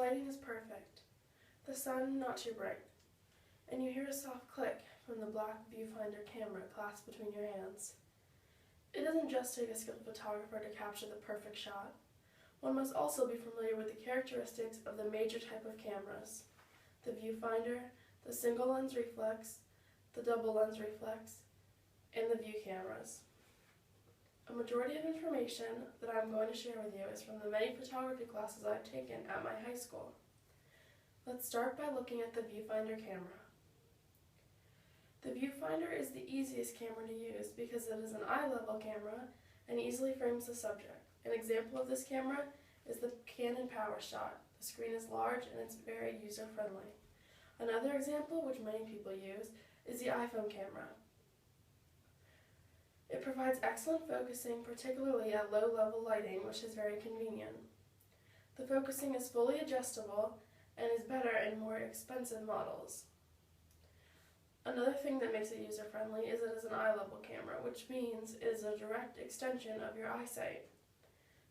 lighting is perfect, the sun not too bright, and you hear a soft click from the black viewfinder camera clasped between your hands. It doesn't just take a skilled photographer to capture the perfect shot. One must also be familiar with the characteristics of the major type of cameras: the viewfinder, the single lens reflex, the double lens reflex, and the view cameras. A majority of information that I'm going to share with you is from the many photography classes I've taken at my high school. Let's start by looking at the viewfinder camera. The viewfinder is the easiest camera to use because it is an eye-level camera and easily frames the subject. An example of this camera is the Canon PowerShot. The screen is large and it's very user-friendly. Another example, which many people use, is the iPhone camera. It provides excellent focusing, particularly at low-level lighting, which is very convenient. The focusing is fully adjustable and is better in more expensive models. Another thing that makes it user-friendly is it is an eye-level camera, which means it is a direct extension of your eyesight.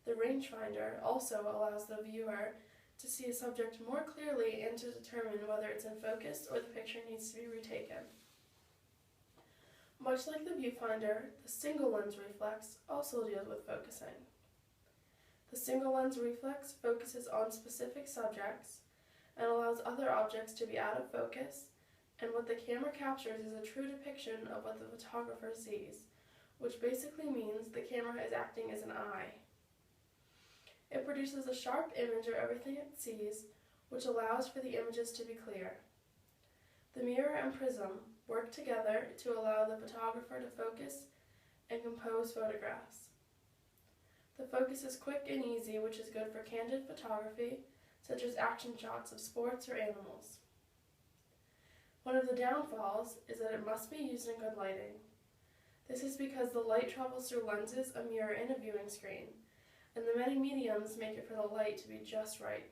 The rangefinder also allows the viewer to see a subject more clearly and to determine whether it's in focus or the picture needs to be retaken. Much like the viewfinder, the single lens reflex also deals with focusing. The single lens reflex focuses on specific subjects and allows other objects to be out of focus, and what the camera captures is a true depiction of what the photographer sees, which basically means the camera is acting as an eye. It produces a sharp image of everything it sees, which allows for the images to be clear. The mirror and prism work together to allow the photographer to focus and compose photographs. The focus is quick and easy, which is good for candid photography, such as action shots of sports or animals. One of the downfalls is that it must be used in good lighting. This is because the light travels through lenses, a mirror, and a viewing screen, and the many mediums make it for the light to be just right.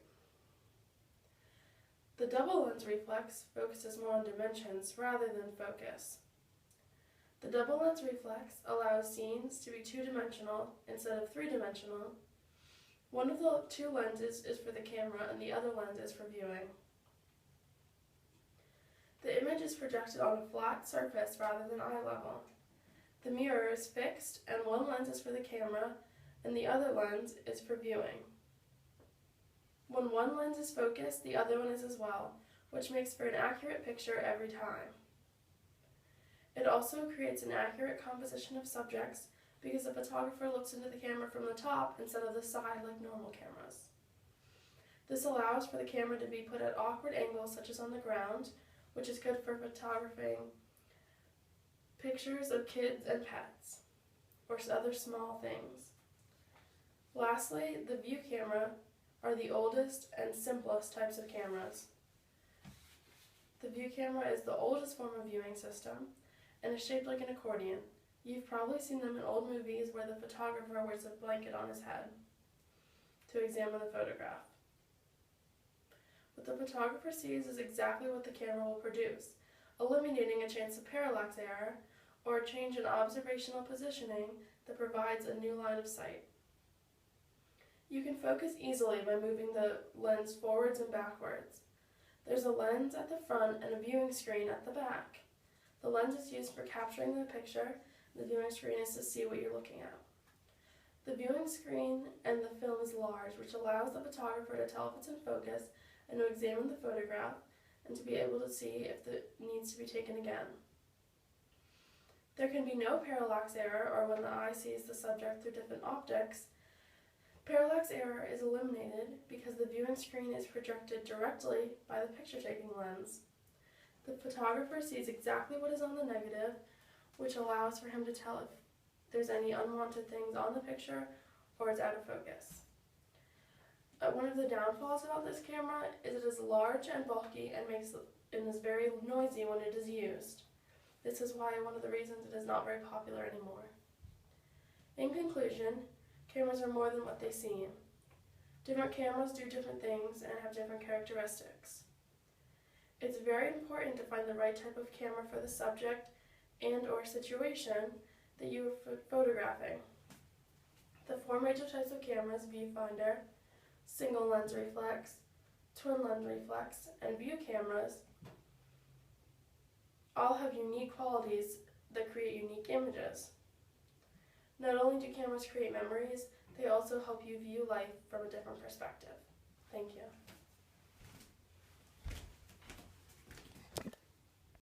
The double lens reflex focuses more on dimensions rather than focus. The double lens reflex allows scenes to be two-dimensional instead of three-dimensional. One of the two lenses is for the camera and the other lens is for viewing. The image is projected on a flat surface rather than eye level. The mirror is fixed and one lens is for the camera and the other lens is for viewing. When one lens is focused, the other one is as well, which makes for an accurate picture every time. It also creates an accurate composition of subjects because the photographer looks into the camera from the top instead of the side like normal cameras. This allows for the camera to be put at awkward angles such as on the ground, which is good for photographing pictures of kids and pets, or other small things. Lastly, the view camera are the oldest and simplest types of cameras. The view camera is the oldest form of viewing system and is shaped like an accordion. You've probably seen them in old movies where the photographer wears a blanket on his head to examine the photograph. What the photographer sees is exactly what the camera will produce, eliminating a chance of parallax error or a change in observational positioning that provides a new line of sight. You can focus easily by moving the lens forwards and backwards. There's a lens at the front and a viewing screen at the back. The lens is used for capturing the picture, and the viewing screen is to see what you're looking at. The viewing screen and the film is large, which allows the photographer to tell if it's in focus and to examine the photograph and to be able to see if it needs to be taken again. There can be no parallax error, or when the eye sees the subject through different optics. Parallax error is eliminated because the viewing screen is projected directly by the picture-taking lens. The photographer sees exactly what is on the negative, which allows for him to tell if there's any unwanted things on the picture or it's out of focus. One of the downfalls about this camera is it is large and bulky and is very noisy when it is used. This is why one of the reasons it is not very popular anymore. In conclusion, cameras are more than what they seem. Different cameras do different things and have different characteristics. It's very important to find the right type of camera for the subject and/or situation that you are photographing. The four major types of cameras: viewfinder, single lens reflex, twin lens reflex, and view cameras all have unique qualities that create unique images. Not only do cameras create memories, they also help you view life from a different perspective. Thank you.